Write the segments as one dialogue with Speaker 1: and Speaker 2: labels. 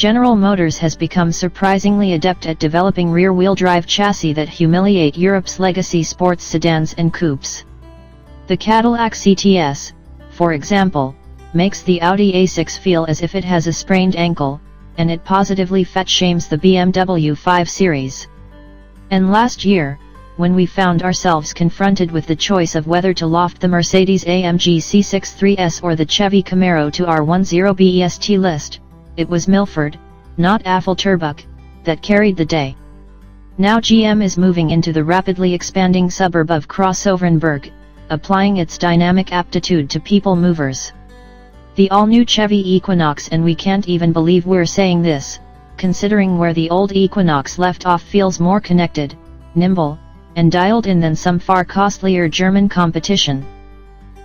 Speaker 1: General Motors has become surprisingly adept at developing rear-wheel drive chassis that humiliate Europe's legacy sports sedans and coupes. The Cadillac CTS, for example, makes the Audi A6 feel as if it has a sprained ankle, and it positively fat-shames the BMW 5 Series. And last year, when we found ourselves confronted with the choice of whether to loft the Mercedes-AMG C63 S or the Chevy Camaro to our 10 best list, it was Milford, not Affalterbach, that carried the day. Now GM is moving into the rapidly expanding suburb of Krossoverenberg, applying its dynamic aptitude to people movers. The all-new Chevy Equinox, and we can't even believe we're saying this, considering where the old Equinox left off, feels more connected, nimble, and dialed in than some far costlier German competition.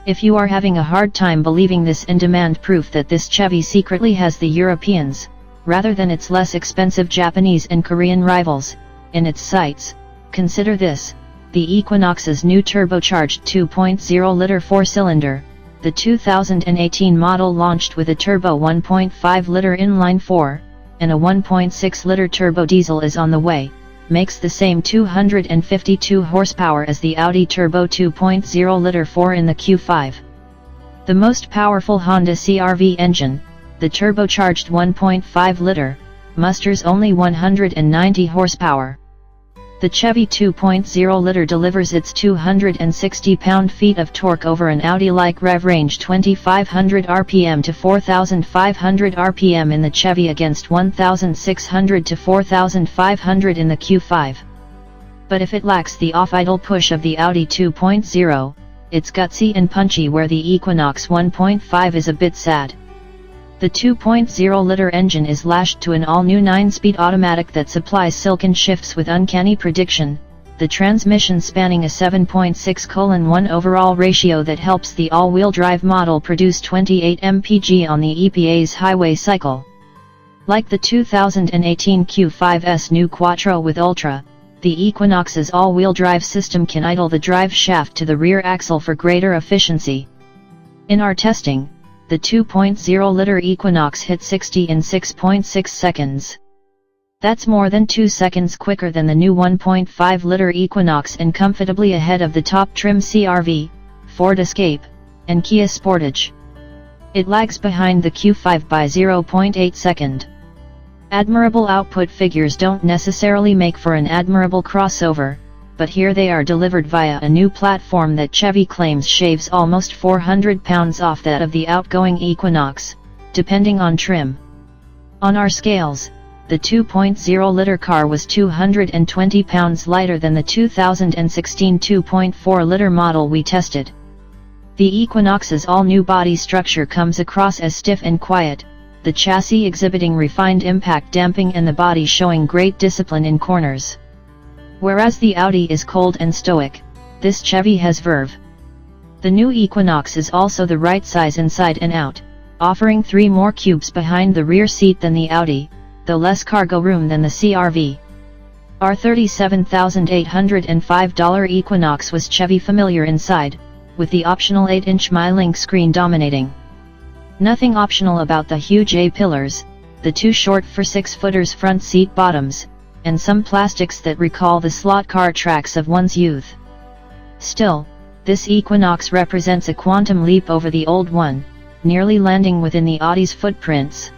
Speaker 1: If you are having a hard time believing this in-demand proof that this Chevy secretly has the Europeans, rather than its less expensive Japanese and Korean rivals, in its sights, consider this: the Equinox's new turbocharged 2.0-liter four-cylinder, the 2018 model launched with a turbo 1.5-liter inline-4, and a 1.6-liter turbo diesel is on the way, makes the same 252 horsepower as the Audi turbo 2.0-liter 4 in the Q5. The most powerful Honda CR-V engine, the turbocharged 1.5-liter, musters only 190 horsepower. The Chevy 2.0-liter delivers its 260 pound-feet of torque over an Audi-like rev range 2500 rpm to 4500 rpm in the Chevy against 1600 to 4500 in the Q5. But if it lacks the off-idle push of the Audi 2.0, it's gutsy and punchy, where the Equinox 1.5 is a bit sad. The 2.0-liter engine is lashed to an all-new 9-speed automatic that supplies silken shifts with uncanny prediction, the transmission spanning a 7.6:1 overall ratio that helps the all-wheel drive model produce 28 mpg on the EPA's highway cycle. Like the 2018 Q5's new Quattro with Ultra, the Equinox's all-wheel drive system can idle the drive shaft to the rear axle for greater efficiency. In our testing, the 2.0-liter Equinox hit 60 in 6.6 seconds. That's more than 2 seconds quicker than the new 1.5-liter Equinox and comfortably ahead of the top trim CR-V, Ford Escape, and Kia Sportage. It lags behind the Q5 by 0.8 seconds. Admirable output figures don't necessarily make for an admirable crossover, but here they are, delivered via a new platform that Chevy claims shaves almost 400 pounds off that of the outgoing Equinox, depending on trim. On our scales, the 2.0-liter car was 220 pounds lighter than the 2016 2.4-liter model we tested. The Equinox's all-new body structure comes across as stiff and quiet, the chassis exhibiting refined impact damping and the body showing great discipline in corners. Whereas the Audi is cold and stoic, this Chevy has verve. The new Equinox is also the right size inside and out, offering 3 more cubes behind the rear seat than the Audi, though less cargo room than the CR-V. Our $37,805 Equinox was Chevy familiar inside, with the optional 8-inch MyLink screen dominating. Nothing optional about the huge A-pillars, the too short for 6-footers front seat bottoms, and some plastics that recall the slot car tracks of one's youth. Still, this Equinox represents a quantum leap over the old one, nearly landing within the Audi's footprints.